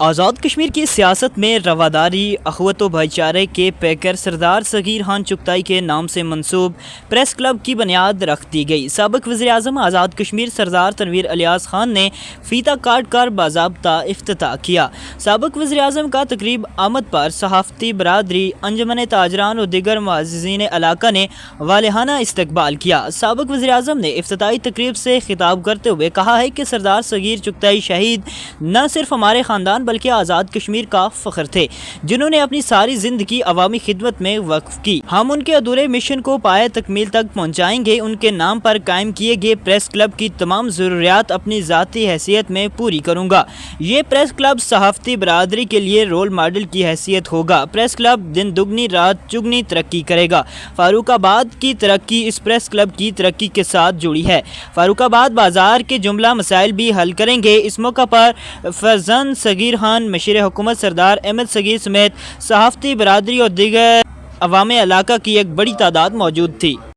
آزاد کشمیر کی سیاست میں رواداری، اخوت و بھائی چارے کے پیکر سردار صغیر خان چغتائی کے نام سے منسوب پریس کلب کی بنیاد رکھ دی گئی۔ سابق وزیر اعظم آزاد کشمیر سردار تنویر الیاس خان نے فیتہ کاٹ کر باضابطہ افتتاح کیا۔ سابق وزیر اعظم کا تقریب آمد پر صحافتی برادری، انجمن تاجران اور دیگر معززین علاقہ نے والہانہ استقبال کیا۔ سابق وزیر اعظم نے افتتاحی تقریب سے خطاب کرتے ہوئے کہا ہے کہ سردار صغیر چغتائی شہید نہ صرف ہمارے خاندان بلکہ آزاد کشمیر کا فخر تھے، جنہوں نے اپنی ساری زندگی عوامی خدمت میں وقف کی۔ ہم ان کے ادھورے مشن کو پایہ تکمیل تک پہنچائیں گے۔ ان کے نام پر قائم کیے گئے پریس کلب کی تمام ضروریات اپنی ذاتی حیثیت میں پوری کروں گا۔ یہ پریس کلب صحافتی برادری کے لیے رول ماڈل کی حیثیت ہوگا۔ پریس کلب دن دگنی رات چگنی ترقی کرے گا۔ فاروق آباد کی ترقی اس پریس کلب کی ترقی کے ساتھ جڑی ہے۔ فاروق آباد بازار کے جملہ مسائل بھی حل کریں گے۔ اس موقع پر فرزند صغیر خان، مشیر حکومت سردار احمد صغیر سمیت صحافتی برادری اور دیگر عوام علاقہ کی ایک بڑی تعداد موجود تھی۔